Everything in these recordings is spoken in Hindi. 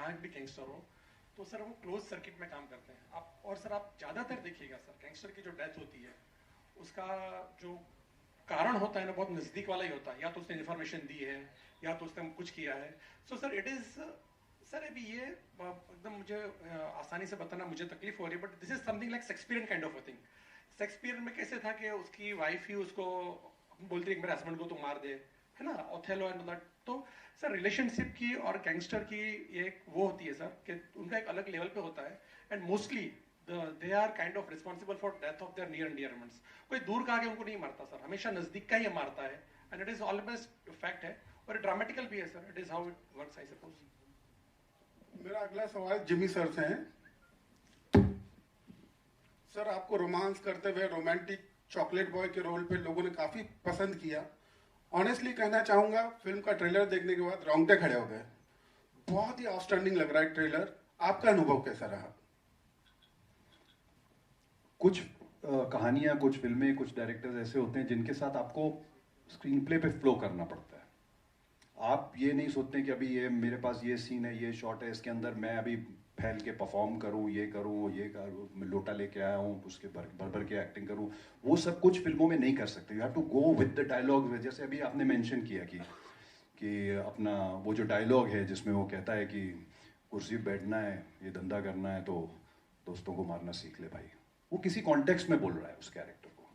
जहाँ भी गैंगस्टर हो, तो सर वो क्लोज सर्किट में काम करते हैं आप। और सर आप ज़्यादातर देखिएगा सर, गैंगस्टर की जो डेथ होती है उसका जो कारण होता है ना, बहुत नज़दीक वाला ही होता है। या तो उसने इन्फॉर्मेशन दी है, या तो उसने कुछ किया है। So sir it is, sir अभी ये एकदम मुझे आसानी से बताना मुझे तकलीफ हो रही है, but this is something like Shakespearean kind of a thing. Shakespeare में कैसे था कि उसकी वाइफ ही उसको बोलती है मेरे हस्बैंड को तो मार दे, है ना, ओथेलो एंड दैट। तो सर रिलेशनशिप की और गैंगस्टर की ये एक वो होती है सर कि उनका एक अलग लेवल पे होता है। And mostly they are kind of responsible for death of their near and dear ones. कोई दूर का आके उनको नहीं मारता सर, हमेशा नजदीक का ही मारता है। And it is always fact है, और ड्रामेटिकल भी है sir. It is how it works I suppose. मेरा अगला सवाल जिमी सर से है। सर आपको रोमांस करते हुए रोमांटिक चॉकलेट बॉय के रोल पे लोगों ने काफी पसंद किया। ऑनेस्टली कहना चाहूंगा, फिल्म का ट्रेलर देखने के बाद रोंगटे खड़े हो गए। बहुत ही आउटस्टैंडिंग लग रहा है ट्रेलर। आपका अनुभव कैसा रहा? कुछ कहानियां, कुछ फिल्में, कुछ डायरेक्टर्स ऐसे होते हैं जिनके साथ आपको स्क्रीन प्ले पे फ्लो करना पड़ता है। आप ये नहीं सोचते कि अभी ये मेरे पास ये सीन है, ये शॉट है, इसके अंदर मैं अभी फैल के परफॉर्म करूं, ये करूं, मैं लोटा लेके आया हूं, उसके भर भर के एक्टिंग करूं। वो सब कुछ फिल्मों में नहीं कर सकते। You have to go with the dialogue. जैसे अभी आपने मेंशन किया कि अपना वो जो डायलॉग है जिसमें वो कहता है कि कुर्सी पे बैठना है, ये धंधा करना है तो दोस्तों को मारना सीख ले भाई। वो किसी कॉन्टेक्स्ट में बोल रहा है उस कैरेक्टर को।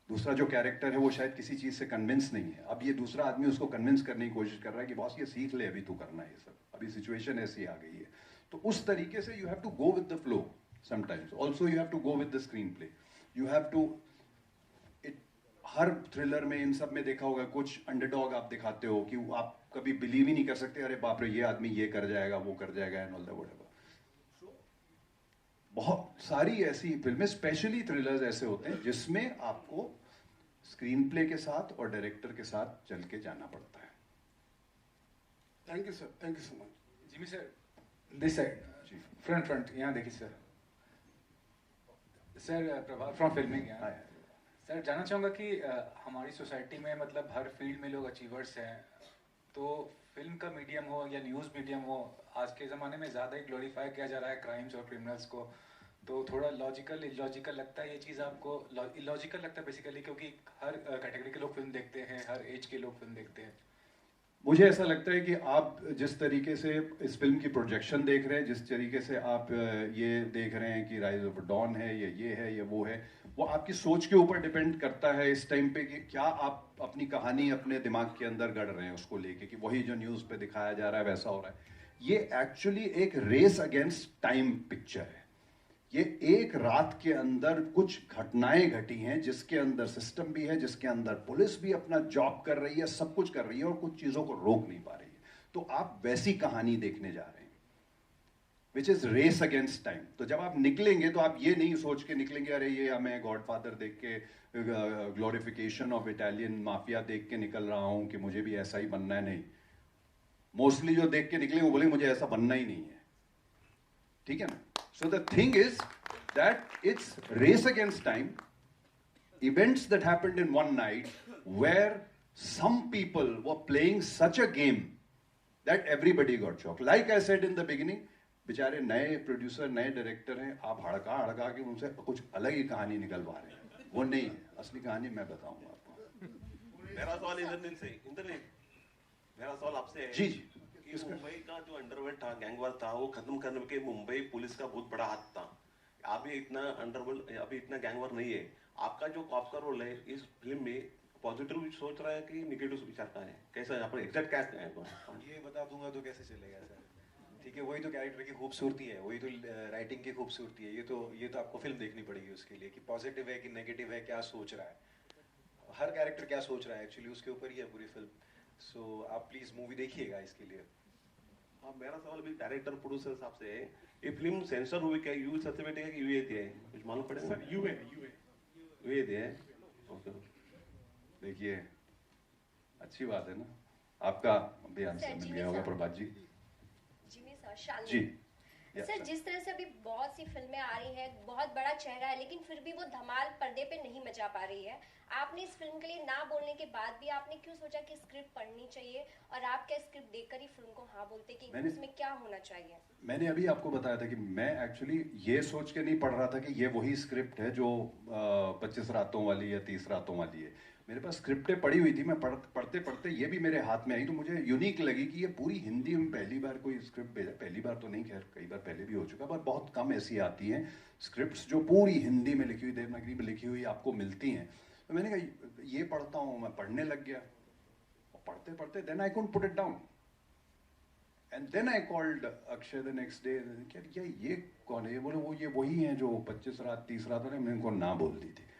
दूसरा जो कैरेक्टर है वो शायद किसी चीज से कन्विंस नहीं है। अब ये दूसरा आदमी उसको कन्विंस करने की कोशिश कर रहा है कि बॉस ये सीख ले, अभी तू करना है ये सब, अभी सिचुएशन ऐसी आ गई है। तो उस तरीके से you have to go with the flow sometimes. Also you have to go with the screen play. You have to हर थ्रिलर में, इन सब में देखा होगा, कुछ अंडरडॉग आप दिखाते हो कि आप कभी बिलीव ही नहीं कर सकते, अरे बाप रे ये आदमी ये कर जाएगा, वो कर जाएगा, एंड ऑल दैट व्हाटएवर। बहुत सारी ऐसी फिल्में, स्पेशली थ्रिलर्स ऐसे होते हैं जिसमें आपको स्क्रीन प्ले के साथ और डायरेक्टर के साथ चल के जाना पड़ता है। Thank you sir, thank you so much. Jimmy sir, this side, front यहाँ देखिए sir. Sir Prabhat from filming यहाँ। सर जानना चाहूँगा कि हमारी सोसाइटी में मतलब हर फील्ड में लोग अचीवर्स हैं, तो फिल्म का मीडियम हो या न्यूज़ मीडियम हो, आज के ज़माने में ज़्यादा ही ग्लोरीफाई किया जा रहा है क्राइम्स और क्रिमिनल्स को। तो थोड़ा लॉजिकल इलॉजिकल लगता है ये चीज़ आपको? इलॉजिकल लगता है बेसिकली, क्योंकि हर कैटेगरी के लोग फिल्म देखते हैं, हर एज के लोग फिल्म देखते हैं। मुझे ऐसा लगता है कि आप जिस तरीके से इस फिल्म की प्रोजेक्शन देख रहे हैं, जिस तरीके से आप ये देख रहे हैं कि राइज ऑफ डॉन है, ये है, ये वो है, वो आपकी सोच के ऊपर डिपेंड करता है इस टाइम पे कि क्या आप अपनी कहानी अपने दिमाग के अंदर गढ़ रहे हैं उसको लेके, कि वही जो न्यूज़ पे दिखाया जा रहा है वैसा हो रहा है। ये एक्चुअली एक रेस अगेंस्ट टाइम पिक्चर है। ये एक रात के अंदर कुछ घटनाएं घटी हैं जिसके अंदर सिस्टम भी है, जिसके अंदर पुलिस भी अपना जॉब कर रही है, सब कुछ कर रही है और कुछ चीजों को रोक नहीं पा रही है। तो आप वैसी कहानी देखने जा रहे हैं, which is race against time. तो जब आप निकलेंगे तो आप ये नहीं सोच के निकलेंगे अरे ये हमें गॉडफादर देख के, ग्लोरिफिकेशन ऑफ इटालियन माफिया देख के निकल रहा हूं कि मुझे भी ऐसा ही बनना है। नहीं, मोस्टली जो देख के निकलेंगे वो बोलेंगे मुझे ऐसा बनना ही नहीं है। ठीक है ना? So the thing is that it's race against time, events that happened in one night where some people were playing such a game that everybody got shocked. Like I said in the beginning, बेचारे नए प्रोड्यूसर, नए डायरेक्टर हैं, आप हड़का हड़का के उनसे कुछ अलग ही कहानी निकलवा रहे हैं। वो नहीं है असली कहानी, मैं बताऊंगा आपको। मेरा सवाल मेरा सवाल आपसे है जी कि मुंबई का जो अंडरवर्ल्ड था, गैंगवार था, वो खत्म करने के मुंबई पुलिस का बहुत बड़ा हाथ था। अभी इतना अंडरवर्ल्ड, अभी इतना गैंगवार नहीं है। आपका जो कॉप का रोल है इस फिल्म में, पॉजिटिव सोच रहा है कि निगेटिव विचार का है? कैसा है, आप एग्जैक्ट क्या है? ये बता दूंगा तो कैसे चलेगा सर? ठीक है, वही तो कैरेक्टर की खूबसूरती है, वही तो राइटिंग की खूबसूरती है। ये तो आपको फिल्म देखनी पड़ेगी उसके लिए कि पॉजिटिव है कि नेगेटिव है, क्या सोच रहा है हर कैरेक्टर, क्या सोच रहा है एक्चुअली, उसके ऊपर ही है पूरी फिल्म। सो आप प्लीज मूवी देखिएगा इसके लिए। हाँ, मेरा सवाल भी डायरेक्टर प्रोड्यूसर साहब से है, ये फिल्म सेंसर हुई क्या, यू सर्टिफिकेट है कि यूए है, कुछ मालूम पड़ेगा? सर यूए है। ओके, देखिए अच्छी बात है ना, आपका भी आंसर मिल गया होगा प्रभात जी। Jimmy sir, Shalini. जी सर जिस तरह से अभी बहुत सी फिल्में आ रही हैं, बहुत बड़ा चेहरा है, लेकिन फिर भी वो धमाल पर्दे पे नहीं मचा पा रही है। आपने इस फिल्म के लिए ना बोलने के बाद भी आपने क्यों सोचा कि स्क्रिप्ट पढ़नी चाहिए, और आप क्या स्क्रिप्ट देखकर ही फिल्म को हाँ बोलते कि इसमें क्या होना चाहिए? मैंने अभी आपको बताया था कि मैं एक्चुअली ये सोच के नहीं पढ़ रहा था कि ये वही स्क्रिप्ट है जो 25 रातों वाली या 30 रातों वाली है। मेरे पास स्क्रिप्टें पड़ी हुई थी, मैं पढ़ते पढ़ते ये भी मेरे हाथ में आई, तो मुझे यूनिक लगी कि ये पूरी हिंदी में पहली बार कोई स्क्रिप्ट भेजा। पहली बार तो नहीं, खैर कई बार पहले भी हो चुका, पर बहुत कम ऐसी आती हैं स्क्रिप्ट्स जो पूरी हिंदी में लिखी हुई, देवनागरी में लिखी हुई आपको मिलती हैं। तो मैंने कहा ये पढ़ता हूँ, मैं पढ़ने लग गया, और पढ़ते पढ़ते then I couldn't put it down, and then I called Akshay the next day, क्या ये कौन है? ये बोले वो ये वही हैं जो 25 रात 30 रात वाले, मैंने उनको ना बोल दी थी।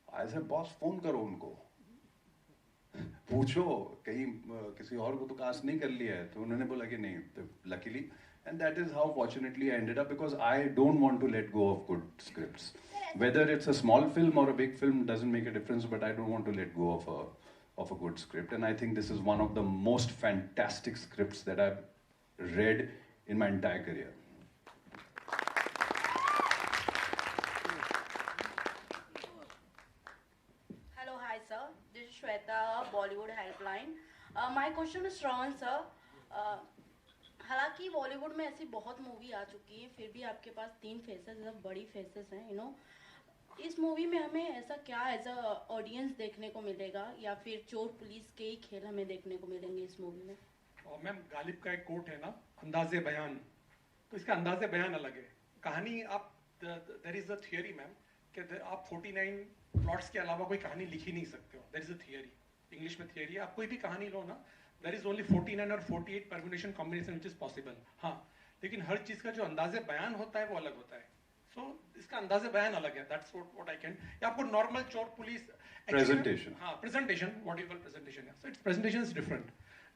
आई सेड बॉस फोन करो उनको, पूछो कहीं किसी और को तो कास्ट नहीं कर लिया है। तो उन्होंने बोला कि नहीं, तो luckily, and that is how fortunately I ended up, because I don't want to let go of good scripts. Whether it's a small film or a big film doesn't make a difference, but I don't want to let go of a good script, and I think this is one of the most fantastic scripts that I've read in my entire career. Hello, hi sir. This is Shweta, Bollywood Helpline. My question is Shravan sir. हालांकि बॉलीवुड में ऐसी बहुत मूवी आ चुकी है, फिर भी आपके पास 3 फेसेस, सब बड़ी फेसेस हैं, यू नो। इस मूवी में हमें ऐसा क्या एज अ ऑडियंस देखने को मिलेगा, या फिर चोर पुलिस के ही खेल हमें देखने को मिलेंगे इस मूवी में? और मैम गालिब का एक कोट है ना, अंदाजे बयान, तो इसका अंदाजे बयान अलग है। कहानी आप there is a theory ma'am कि आप 49 प्लॉट्स के अलावा कोई कहानी लिख ही नहीं सकते हो। There is a theory, English में थियरी है। आप कोई भी कहानी लो ना, देयर इज ओनली 49 और 48 permutation combination which is possible. हाँ, लेकिन हर चीज का जो अंदाजे बयान होता है वो अलग होता है। सो इसका अंदाजे बयान अलग है। दैट्स व्हाट आई कैन, या आपको नॉर्मल चोर पुलिस प्रेजेंटेशन, हाँ presentation, what you call presentation, so it's presentation is different,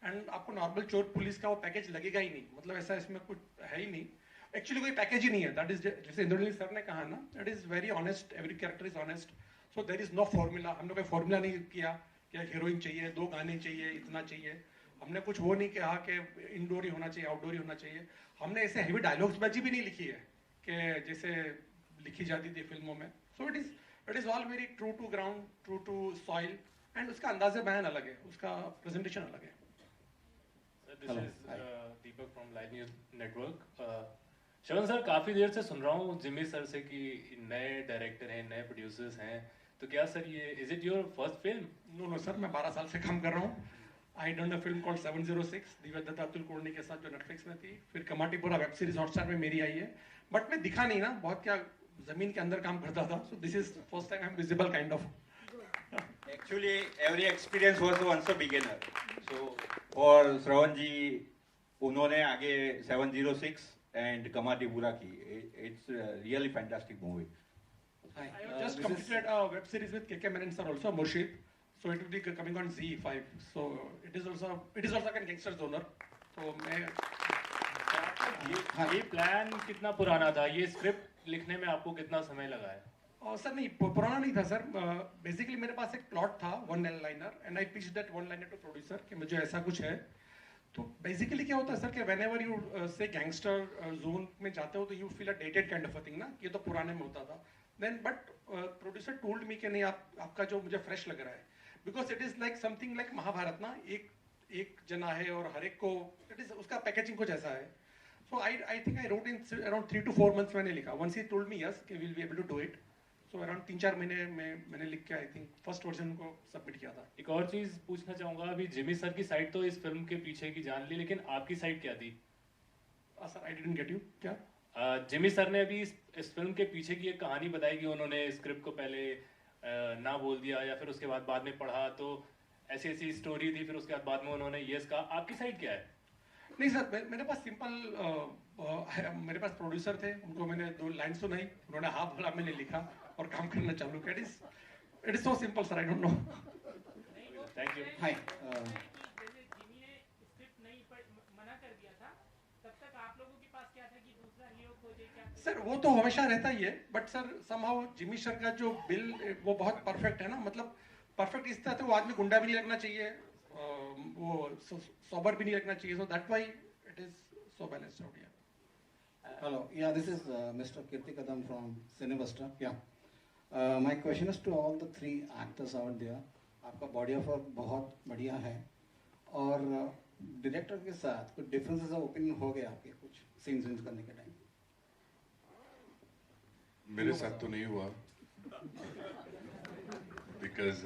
and आपको नॉर्मल चोर पुलिस का वो पैकेज लगेगा ही नहीं। मतलब ऐसा इसमें कुछ है ही नहीं, एक्चुअली कोई पैकेज ही नहीं है। दैट इज जैसे इंद्रनील सर ने कहा ना, that is very honest, every character is honest, so there is no formula. हमने कोई फॉर्मूला नहीं किया कि हीरोइन चाहिए, 2 गाने चाहिए, इतना चाहिए। हमने कुछ वो नहीं कहा कि इंडोर ही होना चाहिए, आउटडोर ही होना चाहिए। हमने ऐसे हेवी डायलॉग्स बाजी भी नहीं लिखी है कि जैसे लिखी जाती थी फिल्मों में। So it is all very true to ground, true to soil, and उसका अंदाजे बयान अलग है, उसका प्रेजेंटेशन अलग है। This is Deepak from live news network. Shravan sir, काफी देर से सुन रहा हूँ जिमी सर से कि नए डायरेक्टर हैं, नए प्रोड्यूसर्स हैं, तो क्या सर ये is it your first film? No sir, मैं 12 साल से काम कर रहा हूँ। I done a film called 706 Divya Dutta Atul Kulkarni के साथ, जो नेटफ्लिक्स में थी। फिर कमाटीपुरा वेब सीरीज हॉटस्टार में मेरी आई है, बट मैं दिखा नहीं ना, बहुत क्या जमीन के अंदर काम करता था। So this is first time I am visible kind of. Actually, every experience was once a beginner. So for श्रवण जी, उन्होंने आगे 706 and कमाटीपुरा की, it's a really fantastic movie. Hi. I just completed a web series with KK Menon sir also, Murshid. So it will be coming on Z5. So it is also like a gangster genre. So मैं ये प्लान कितना पुराना था? ये स्क्रिप्ट लिखने में आपको कितना समय लगा है? सर नहीं, पुराना नहीं था सर। बेसिकली मेरे पास एक प्लॉट था, 1 liner, and I pitched that 1 liner to producer कि मुझे ऐसा कुछ है। तो बेसिकली क्या होता है सर कि whenever you say gangster zone में जाते हो तो you feel a dated kind of a thing ना, ये तो पुराने में होता था। Then but producer told me कि नहीं, आपका जो मुझे फ्रेश लग रहा है, because it is like something like Mahabharat ना, एक जना है और हर एक को इट इज उसका पैकेजिंग कुछ ऐसा है। So I think I wrote in around 3 to 4 months मैंने लिखा। Once he told me yes कि will be able to do it, so around 3-4 महीने में मैंने लिख के आई थिंक फर्स्ट वर्जन को सबमिट किया था। एक और चीज पूछना चाहूंगा, अभी जिमी सर की साइड तो इस फिल्म के पीछे की जान ली, लेकिन आपकी साइड क्या थी? Sir I didn't get you. क्या? जिमी सर ने अभी इस फिल्म के पीछे की एक कहानी बताई कि उन्होंने स्क्रिप्ट को पहले ना बोल दिया, या फिर उसके बाद में पढ़ा तो ऐसी स्टोरी थी, फिर उसके बाद में उन्होंने यस कहा। आपकी साइड क्या है? नहीं सर, मेरे पास सिंपल मेरे पास प्रोड्यूसर थे, उनको मैंने 2 लाइन सुनाई, उन्होंने हाँ बोला, मैंने लिखा और काम करना चालू किया। It is so simple sir, I don't know. Thank you. Hi, sir वो तो हमेशा रहता ही है, but sir somehow Jimmy sir का जो बिल वो बहुत परफेक्ट है ना, मतलब परफेक्ट इस तरह से वो आदमी गुंडा भी नहीं लगना चाहिए, वो सोबर भी नहीं लगना चाहिए, so that why it is so balanced out. Hello. Yeah, this is Mr. Kirti Kadam from Cinevesta. Yeah. My question is to all the three actors out there. आपका body of work बहुत बढ़िया है और डायरेक्टर के साथ कुछ डिफरेंसेस ऑफ ओपिनियन हो गया आपके कुछ सीन्स करने के टाइम? मेरे साथ तो नहीं हुआ बिकॉज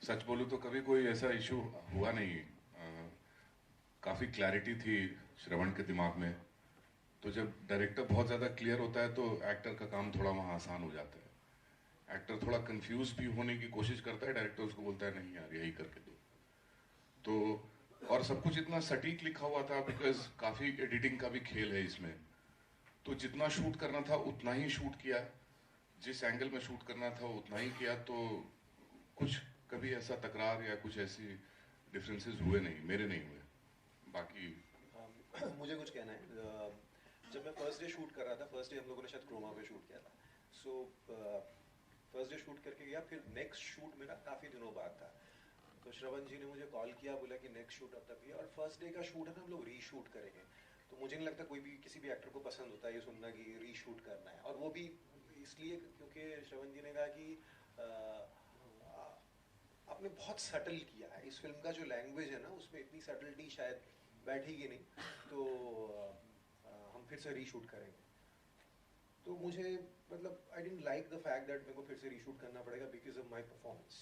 सच बोलूं तो कभी कोई ऐसा इशू हुआ नहीं. काफ़ी क्लैरिटी थी श्रवण के दिमाग में. तो जब डायरेक्टर बहुत ज़्यादा क्लियर होता है तो एक्टर का काम थोड़ा वहाँ आसान हो जाता है. एक्टर थोड़ा कंफ्यूज भी होने की कोशिश करता है, डायरेक्टर उसको बोलता है नहीं यार यही करके दो. तो और सब कुछ इतना सटीक लिखा हुआ था बिकॉज काफ़ी एडिटिंग का भी खेल है इसमें. तो जितना शूट करना था उतना ही शूट किया, जिस एंगल में शूट करना था उतना ही किया. तो कुछ कभी ऐसा तकरार या कुछ ऐसी डिफरेंसेस हुए नहीं, मेरे नहीं हुए. बाकी मुझे कुछ कहना है. जब मैं फर्स्ट डे शूट कर रहा था, फर्स्ट डे हम लोगों ने शायद क्रोमा पे शूट किया था. सो फर्स्ट डे शूट करके गया, फिर नेक्स्ट शूट मेरा काफ़ी दिनों बाद था. तो श्रवण जी ने मुझे कॉल किया, बोला कि नेक्स्ट शूट अब तक है और फर्स्ट डे का शूट है ना, हम लोग रीशूट करेंगे. तो मुझे नहीं लगता कोई भी किसी भी एक्टर को पसंद होता है ये सुनना कि रीशूट करना है. और वो भी इसलिए क्योंकि श्रवण जी ने कहा कि आपने बहुत सटल किया है. इस फिल्म का जो लैंग्वेज है ना उसमें इतनी सटलिटी शायद बैठेगी नहीं, तो हम फिर से रीशूट करेंगे. तो मुझे मतलब I didn't like the fact that मेरे को फिर से रीशूट करना पड़ेगा बिकॉज ऑफ माय परफॉर्मेंस.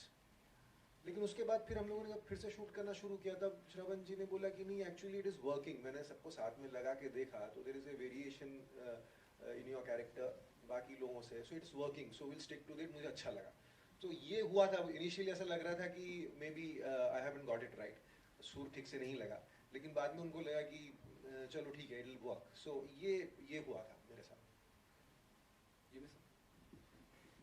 लेकिन उसके बाद फिर हम लोगों ने जब फिर से शूट करना शुरू किया तब श्रवण जी ने बोला कि नहीं एक्चुअली इट इज़ वर्किंग. मैंने सबको साथ में लगा के देखा तो there is a variation in your character बाकी लोगों से. So it's working, so will stick to that. मुझे अच्छा लगा. तो ये हुआ था. इनिशियली ऐसा लग रहा था कि may be I haven't got it right, सुर ठीक से नहीं लगा. लेकिन बाद में उनको लगा कि चलो ठीक है, इट विल वर्क. सो ये हुआ था मेरे साथ.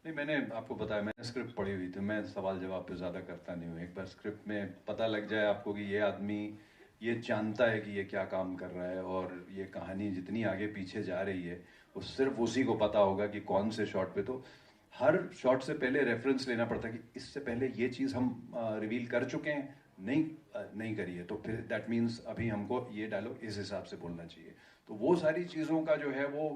नहीं, मैंने आपको बताया, मैंने स्क्रिप्ट पढ़ी हुई थी. मैं सवाल जवाब पे ज़्यादा करता नहीं हूँ. एक बार स्क्रिप्ट में पता लग जाए आपको कि ये आदमी ये जानता है कि ये क्या काम कर रहा है और ये कहानी जितनी आगे पीछे जा रही है वो सिर्फ उसी को पता होगा कि कौन से शॉट पे. तो हर शॉट से पहले रेफरेंस लेना पड़ता है कि इससे पहले ये चीज़ हम रिवील कर चुके हैं, नहीं करी है, तो फिर दैट मीन्स अभी हमको ये डायलॉग इस हिसाब से बोलना चाहिए. तो वो सारी चीज़ों का जो है वो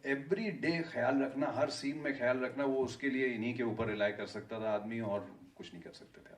एवरी डे ख्याल रखना, हर सीन में ख्याल रखना, वो उसके लिए इन्हीं के ऊपर रिलाई कर सकता था आदमी और कुछ नहीं कर सकते थे.